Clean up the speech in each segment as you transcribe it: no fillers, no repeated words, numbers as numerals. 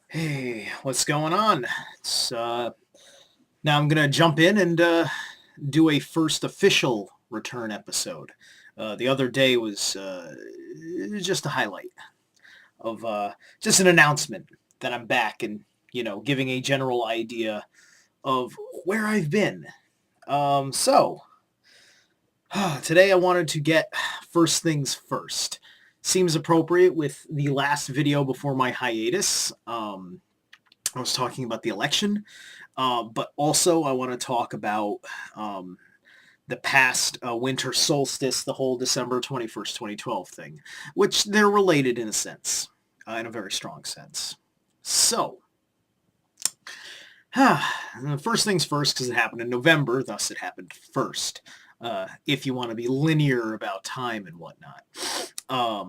Hey, what's going on? It's Now I'm gonna jump in and do a first official return episode. The other day was just a highlight of just an announcement that I'm back and giving a general idea of where I've been. So today I wanted to get first things first. Seems appropriate with the last video before my hiatus. I was talking about the election. But also, I want to talk about um, the past winter solstice, the whole December 21st, 2012 thing, which they're related in a sense, in a very strong sense. So, first things first, because it happened in November, thus it happened first, if you want to be linear about time and whatnot. I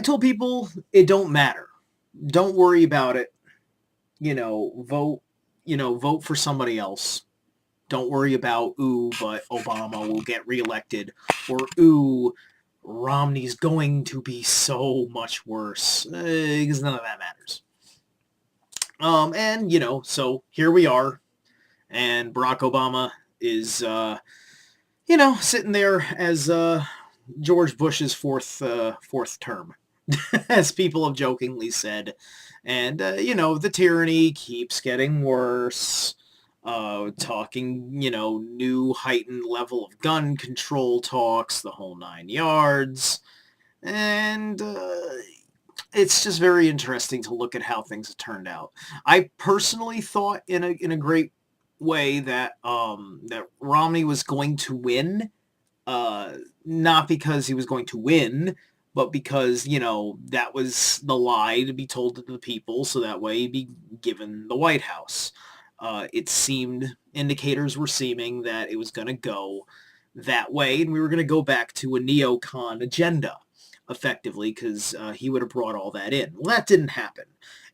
told people it don't matter. Don't worry about it. Vote, vote for somebody else. Don't worry about, ooh, but Obama will get reelected, or ooh, Romney's going to be so much worse, because none of that matters. So here we are, and Barack Obama is, sitting there as George Bush's fourth term, as people have jokingly said. And, the tyranny keeps getting worse. Talking, new heightened level of gun control talks, the whole 9 yards. And it's just very interesting to look at how things have turned out. I personally thought in a great way that that Romney was going to win, not because he was going to win, but because, that was the lie to be told to the people, so that way he'd be given the White House. Indicators were seeming that it was going to go that way, and we were going to go back to a neocon agenda, effectively, because he would have brought all that in. Well, that didn't happen.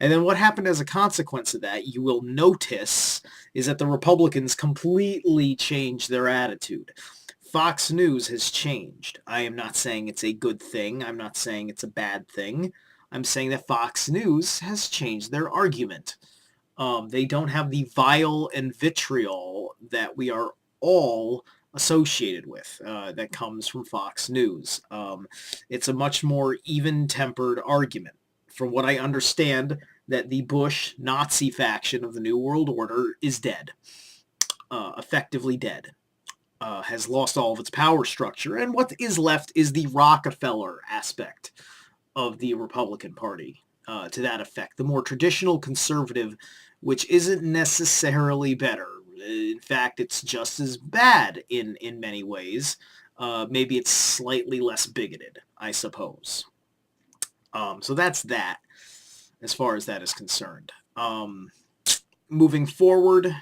And then what happened as a consequence of that, you will notice, is that the Republicans completely changed their attitude. Fox News has changed. I am not saying it's a good thing. I'm not saying it's a bad thing. I'm saying that Fox News has changed their argument. They don't have the vile and vitriol that we are all associated with that comes from Fox News. It's a much more even-tempered argument. From what I understand, that the Bush Nazi faction of the New World Order is dead, effectively dead. Has lost all of its power structure, and what is left is the Rockefeller aspect of the Republican Party, to that effect. The more traditional conservative, which isn't necessarily better. In fact, it's just as bad in many ways. Maybe it's slightly less bigoted, I suppose. So that's that, as far as that is concerned. Moving forward,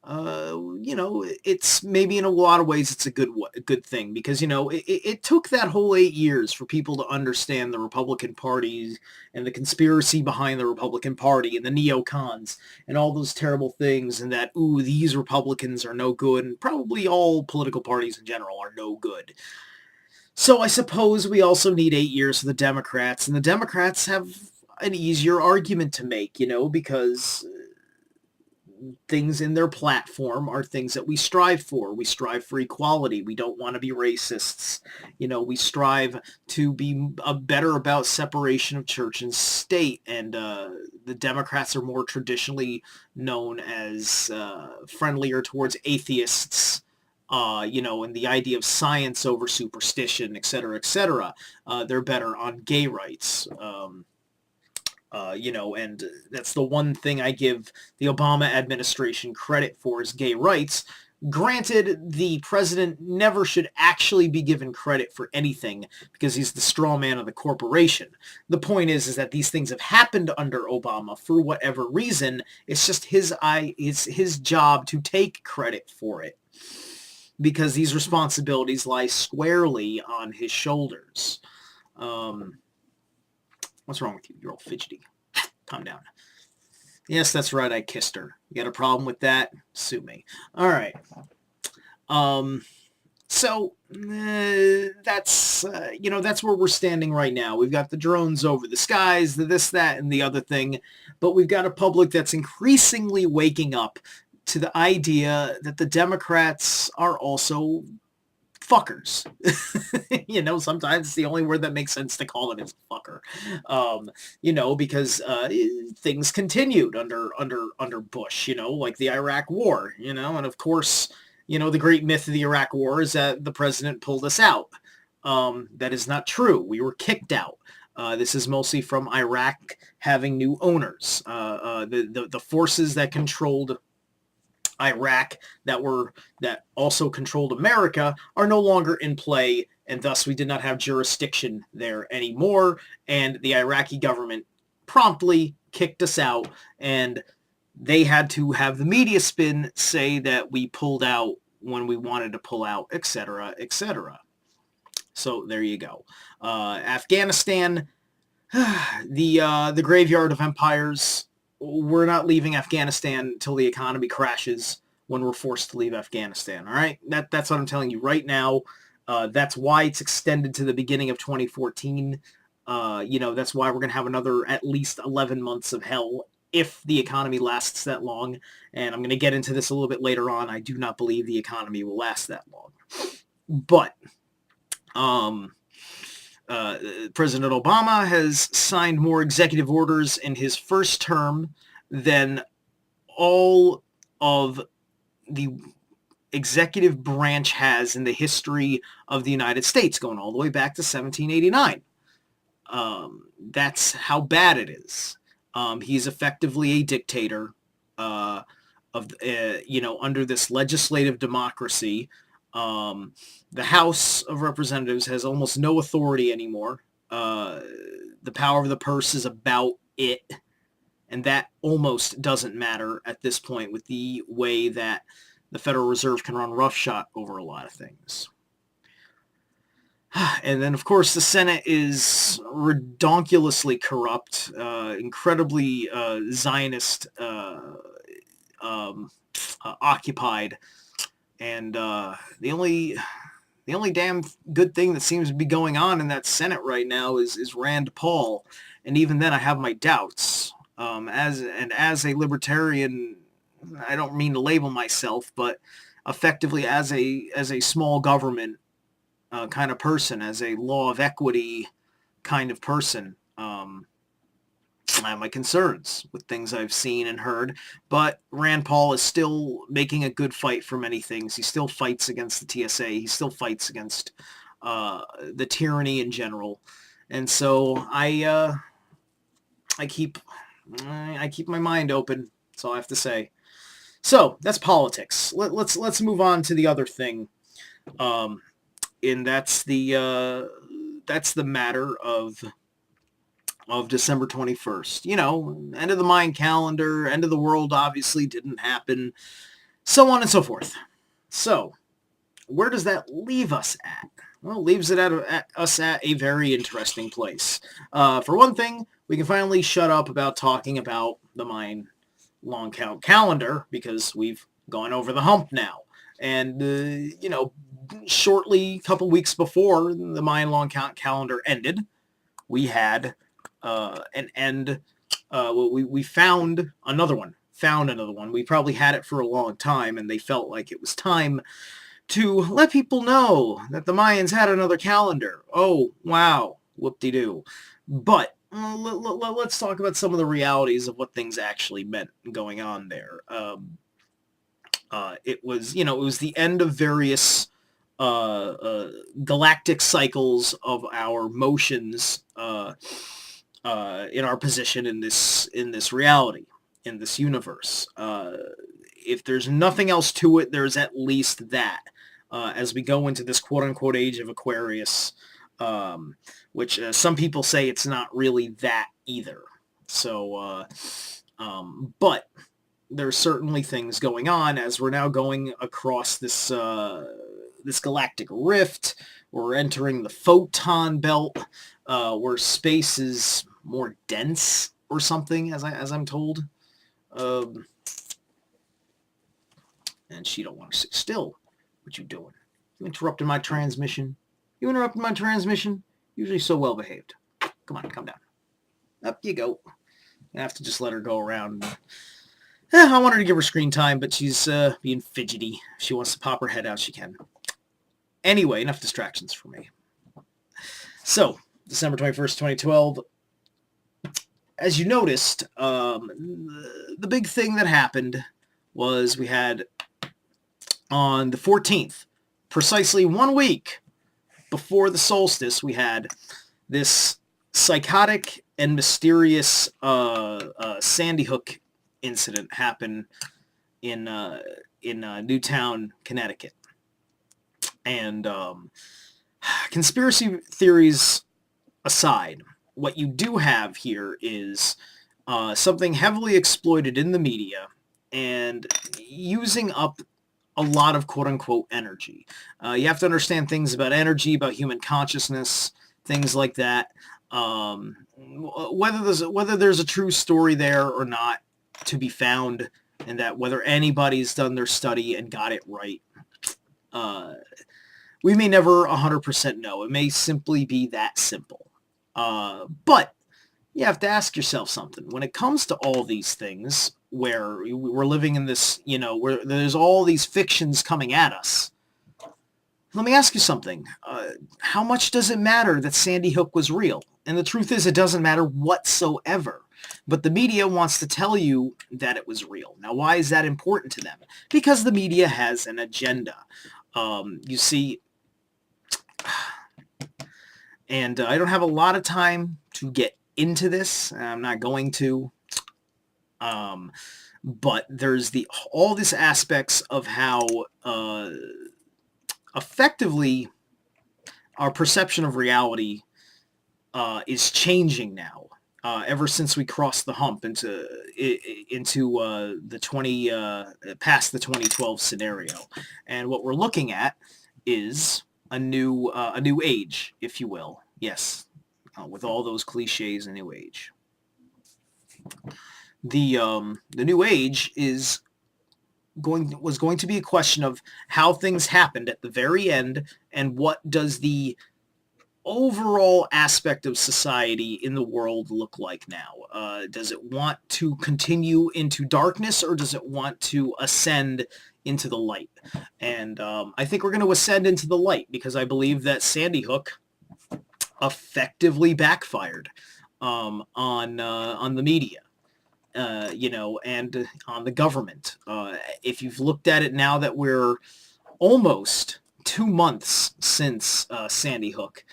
it's maybe in a lot of ways it's a good thing, because it took that whole 8 years for people to understand the Republican Party and the conspiracy behind the Republican Party and the neocons and all those terrible things, and that these Republicans are no good, and probably all political parties in general are no good. So I suppose we also need 8 years for the Democrats, and the Democrats have an easier argument to make, because things in their platform are things that we strive for. We strive for equality. We don't want to be racists. We strive to be better about separation of church and state. And the Democrats are more traditionally known as friendlier towards atheists. And the idea of science over superstition, et cetera, et cetera. They're better on gay rights. And that's the one thing I give the Obama administration credit for, is gay rights. Granted, the president never should actually be given credit for anything, because he's the straw man of the corporation. The point is that these things have happened under Obama for whatever reason. It's just his job to take credit for it, because these responsibilities lie squarely on his shoulders. What's wrong with you? You're all fidgety. Calm down. Yes, that's right. I kissed her. You got a problem with that? Sue me. All right. So that's that's where we're standing right now. We've got the drones over the skies, the this, that, and the other thing, but we've got a public that's increasingly waking up to the idea that the Democrats are also fuckers. Sometimes it's the only word that makes sense to call it is fucker. Because things continued under Bush, like the Iraq War, and of course, the great myth of the Iraq War is that the president pulled us out. That is not true. We were kicked out. This is mostly from Iraq having new owners. The forces that controlled Iraq that also controlled America are no longer in play, and thus we did not have jurisdiction there anymore, and the Iraqi government promptly kicked us out, and they had to have the media spin say that we pulled out when we wanted to pull out, etc., etc. So there you go. Afghanistan, the graveyard of empires. We're not leaving Afghanistan until the economy crashes when we're forced to leave Afghanistan. All right, that's what I'm telling you right now. That's why it's extended to the beginning of 2014. That's why we're going to have another at least 11 months of hell if the economy lasts that long. And I'm going to get into this a little bit later on. I do not believe the economy will last that long. But President Obama has signed more executive orders in his first term than all of the executive branch has in the history of the United States, going all the way back to 1789. That's how bad it is. He's effectively a dictator under this legislative democracy. The House of Representatives has almost no authority anymore. The power of the purse is about it, and that almost doesn't matter at this point with the way that the Federal Reserve can run roughshod over a lot of things. And then, of course, the Senate is redonkulously corrupt, incredibly Zionist occupied, and the only damn good thing that seems to be going on in that Senate right now is Rand Paul, and even then I have my doubts. As a libertarian, I don't mean to label myself, but effectively as a small government kind of person, as a law of equity kind of person, I have my concerns with things I've seen and heard, but Rand Paul is still making a good fight for many things. He still fights against the TSA. He still fights against the tyranny in general, and so I keep my mind open. That's all I have to say. So that's politics. Let's move on to the other thing, and that's the matter of December 21st. End of the Mayan calendar, end of the world obviously didn't happen, so on and so forth. So, where does that leave us at? Well, it leaves us at a very interesting place. For one thing, we can finally shut up about talking about the Mayan long count calendar because we've gone over the hump now. And, shortly, a couple weeks before the Mayan long count calendar ended, we had an end. We found another one. We probably had it for a long time, and they felt like it was time to let people know that the Mayans had another calendar. Oh, wow. Whoop-de-doo. But let's talk about some of the realities of what things actually meant going on there. It was the end of various galactic cycles of our motions in our position in this reality, in this universe. If there's nothing else to it, there's at least that. As we go into this quote-unquote age of Aquarius, which some people say it's not really that either. So, but there's certainly things going on as we're now going across this galactic rift. We're entering the photon belt, where space is more dense or something, as I'm told. And she don't want to sit still. What you doing? You interrupted my transmission. You interrupted my transmission. Usually so well behaved. Come on, come down. Up you go. I have to just let her go around. I wanted to give her screen time, but she's being fidgety. If she wants to pop her head out, she can. Anyway, enough distractions for me. So, December 21st, 2012. As you noticed, the big thing that happened was we had on the 14th, precisely 1 week before the solstice, we had this psychotic and mysterious Sandy Hook incident happen in Newtown, Connecticut. And conspiracy theories aside, what you do have here is something heavily exploited in the media and using up a lot of quote-unquote energy. You have to understand things about energy, about human consciousness, things like that. Whether there's a true story there or not to be found, and that whether anybody's done their study and got it right, we may never 100% know. It may simply be that simple. But you have to ask yourself something. When it comes to all these things, where we're living in this, where there's all these fictions coming at us, let me ask you something. How much does it matter that Sandy Hook was real? And the truth is, it doesn't matter whatsoever. But the media wants to tell you that it was real. Now, why is that important to them? Because the media has an agenda. You see, and I don't have a lot of time to get into this. I'm not going to. But there's all these aspects of how effectively our perception of reality is changing now. Ever since we crossed the hump into past the 2012 scenario, and what we're looking at is a new age, if you will. Yes, with all those cliches, a new age. The new age was going to be a question of how things happened at the very end, and what does the overall aspect of society in the world look like now? Does it want to continue into darkness, or does it want to ascend into the light? And I think we're going to ascend into the light, because I believe that Sandy Hook effectively backfired on the media. And on the government. If you've looked at it now that we're almost 2 months since Sandy Hook,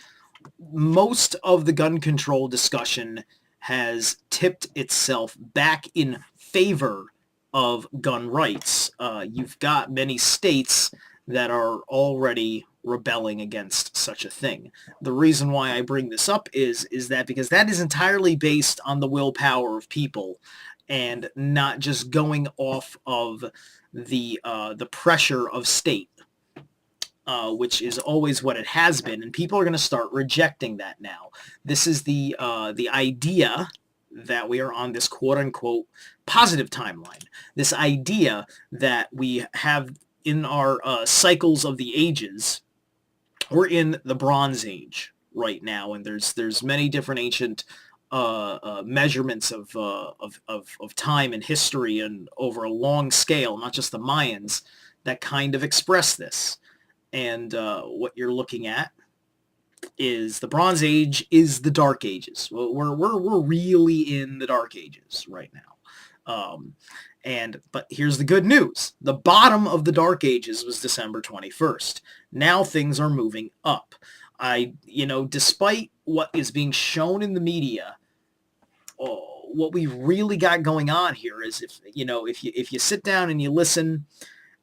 most of the gun control discussion has tipped itself back in favor of gun rights. You've got many states that are already rebelling against such a thing. The reason why I bring this up is that because that is entirely based on the willpower of people, and not just going off of the pressure of state, which is always what it has been, and people are going to start rejecting that now. This is the idea that we are on this quote-unquote positive timeline. This idea that we have in our cycles of the ages, we're in the Bronze Age right now, and there's many different ancient measurements of time and history and over a long scale, not just the Mayans, that kind of express this. And what you're looking at is the Bronze Age is the Dark Ages. We're really in the Dark Ages right now. But here's the good news. The bottom of the Dark Ages was December 21st. Now things are moving up. Despite what is being shown in the media, what we really got going on here is if you sit down and you listen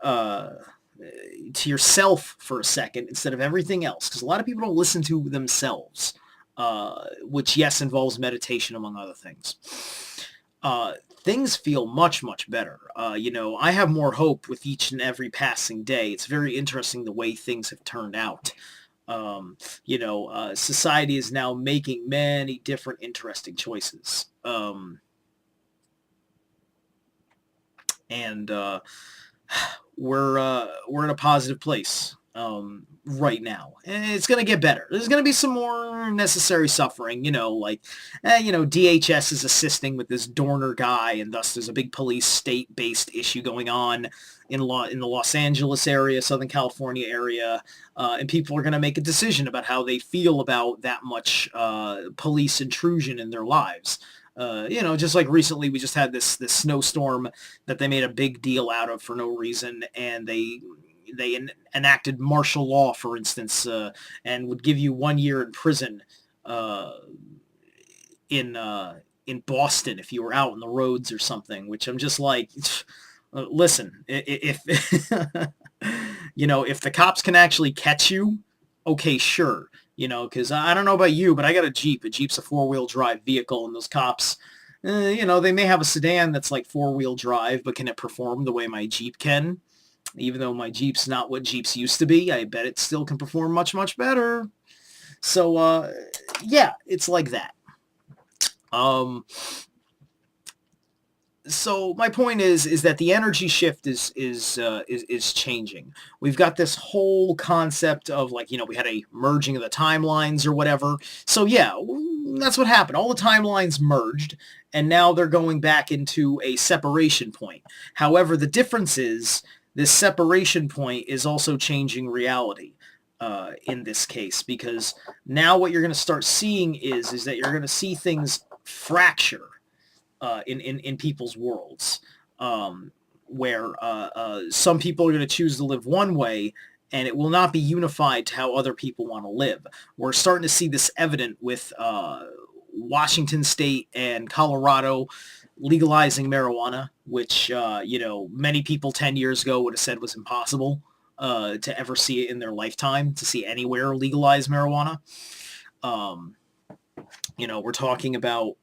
to yourself for a second instead of everything else, because a lot of people don't listen to themselves, which yes involves meditation among other things. Things feel much, much better. I have more hope with each and every passing day. It's very interesting the way things have turned out. Society is now making many different interesting choices. And we're in a positive place. right now. And it's going to get better. There's going to be some more necessary suffering, like, DHS is assisting with this Dorner guy, and thus there's a big police state-based issue going on in the Los Angeles area, Southern California area, and people are going to make a decision about how they feel about that much police intrusion in their lives. Just like recently we just had this snowstorm that they made a big deal out of for no reason, and they enacted martial law, for instance, and would give you 1 year in prison uh, in Boston if you were out on the roads or something. Which I'm just like, listen, if if the cops can actually catch you, okay, sure. Because I don't know about you, but I got a Jeep. A Jeep's a 4-wheel drive vehicle, and those cops, they may have a sedan that's like 4-wheel drive, but can it perform the way my Jeep can? Even though my Jeep's not what Jeeps used to be, I bet it still can perform much, much better. So, yeah, it's like that. So my point is that the energy shift is changing. We've got this whole concept of, like, we had a merging of the timelines or whatever. So yeah, that's what happened. All the timelines merged, and now they're going back into a separation point. However, the difference is this separation point is also changing reality in this case, because now what you're going to start seeing is that you're going to see things fracture in people's worlds, where some people are going to choose to live one way, and it will not be unified to how other people want to live. We're starting to see this evident with Washington State and Colorado legalizing marijuana, which, many people 10 years ago would have said was impossible to ever see it in their lifetime, to see anywhere legalize marijuana. We're talking about,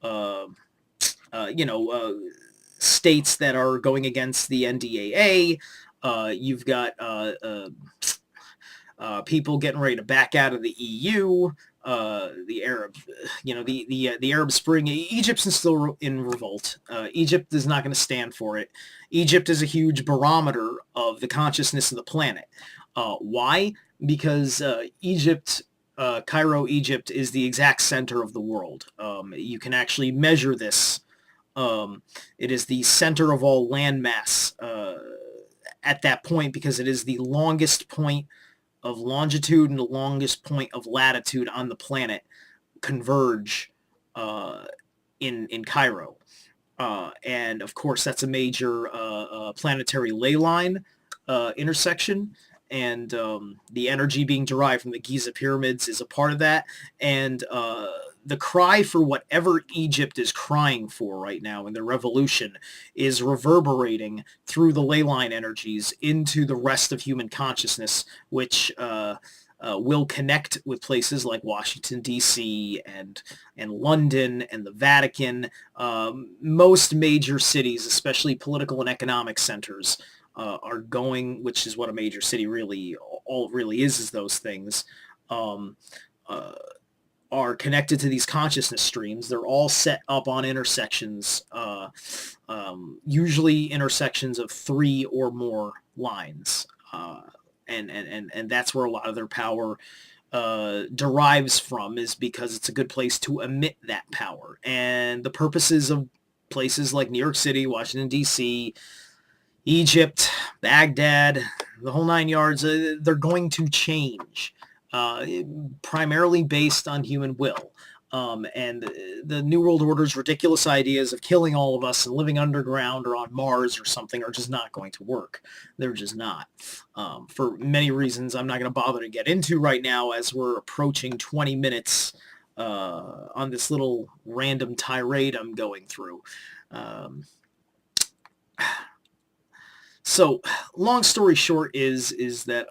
states that are going against the NDAA. You've got people getting ready to back out of the EU. The Arab, the Arab Spring. Egypt's still in revolt. Egypt is not going to stand for it. Egypt is a huge barometer of the consciousness of the planet. Why? Because Cairo, Egypt, is the exact center of the world. You can actually measure this. It is the center of all landmass at that point, because it is the longest point of longitude and the longest point of latitude on the planet converge in Cairo. And of course, that's a major planetary ley line intersection. And the energy being derived from the Giza pyramids is a part of that. And the cry for whatever Egypt is crying for right now in their revolution is reverberating through the ley line energies into the rest of human consciousness, which will connect with places like Washington, D.C. and London and the Vatican. Most major cities, especially political and economic centers, are going, which is what a major city really, all it really is those things, are connected to these consciousness streams. They're all set up on intersections, usually intersections of 3 or more lines. And that's where a lot of their power derives from, is because it's a good place to emit that power. And the purposes of places like New York City, Washington, D.C., Egypt, Baghdad, the whole 9 yards, they're going to change, primarily based on human will. And the New World Order's ridiculous ideas of killing all of us and living underground or on Mars or something are just not going to work. They're just not. For many reasons I'm not going to bother to get into right now, as we're approaching 20 minutes on this little random tirade I'm going through. So, long story short is that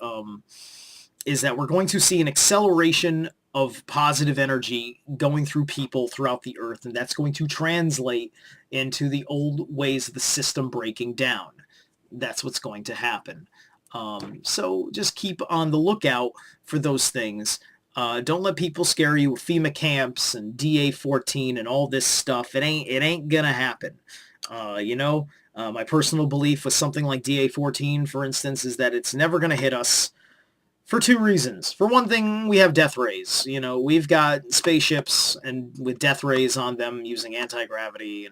we're going to see an acceleration of positive energy going through people throughout the earth, and that's going to translate into the old ways of the system breaking down. That's what's going to happen. So just keep on the lookout for those things. Don't let people scare you with FEMA camps and DA-14 and all this stuff. It ain't gonna happen. My personal belief with something like DA-14, for instance, is that it's never going to hit us For two reasons. For one thing, we have death rays. You know, we've got spaceships and with death rays on them using anti-gravity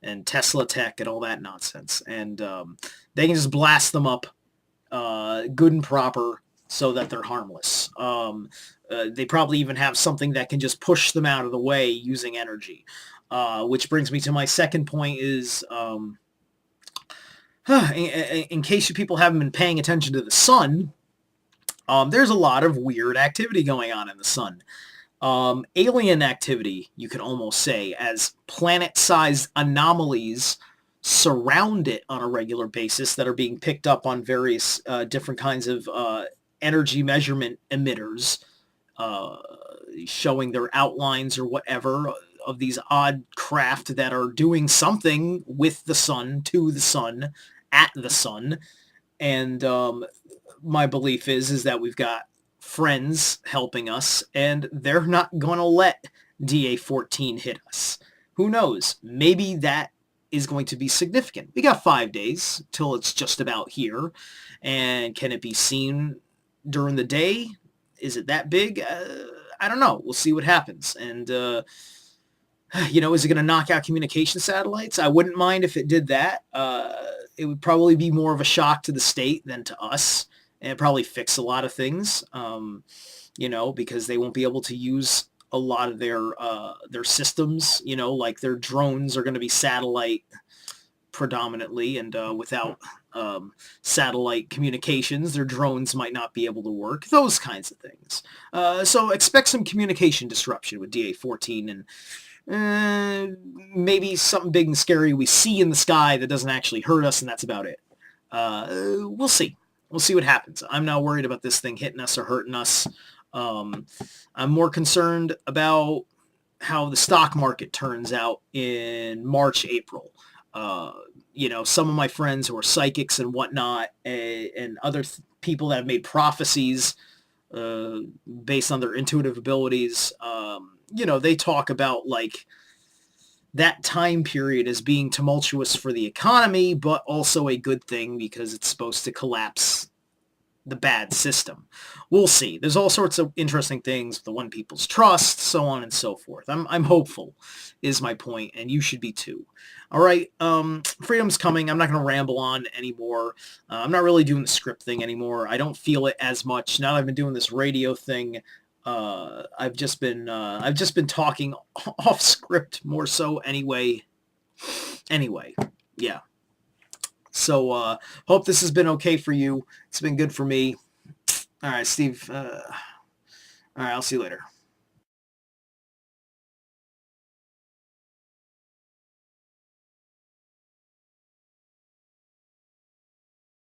and Tesla tech and all that nonsense. And they can just blast them up good and proper so that they're harmless. They probably even have something that can just push them out of the way using energy. Which brings me to my second point is, in case you people haven't been paying attention to the sun, there's a lot of weird activity going on in the sun. Alien activity, you could almost say, as planet-sized anomalies surround it on a regular basis that are being picked up on various different kinds of energy measurement emitters, showing their outlines or whatever of these odd craft that are doing something with the sun, to the sun, at the sun. And my belief is that we've got friends helping us, and they're not going to let DA-14 hit us. Who knows? Maybe that is going to be significant. We got 5 days till it's just about here. And can it be seen during the day? Is it that big? I don't know. We'll see what happens. And, you know, is it going to knock out communication satellites? I wouldn't mind if it did that. It would probably be more of a shock to the state than to us. And it'd probably fix a lot of things, you know, because they won't be able to use a lot of their systems, you know, like their drones are going to be satellite predominantly, and without satellite communications, their drones might not be able to work, those kinds of things. So expect some communication disruption with DA-14, and maybe something big and scary we see in the sky that doesn't actually hurt us, and that's about it. We'll see. We'll see what happens. I'm not worried about this thing hitting us or hurting us. I'm more concerned about how the stock market turns out in March, April. You know, some of my friends who are psychics and whatnot, and other people that have made prophecies based on their intuitive abilities, you know, they talk about like that time period as being tumultuous for the economy, but also a good thing because it's supposed to collapse the bad system. We'll see. There's all sorts of interesting things with the one people's trust, so on and so forth. I'm hopeful, is my point, and you should be too. All right, freedom's coming. I'm not going to ramble on anymore. I'm not really doing the script thing anymore. I don't feel it as much now that I've been doing this radio thing. I've just been talking off script more so anyway. Anyway, yeah. So hope this has been okay for you. It's been good for me. All right, Steve. All right, I'll see you later.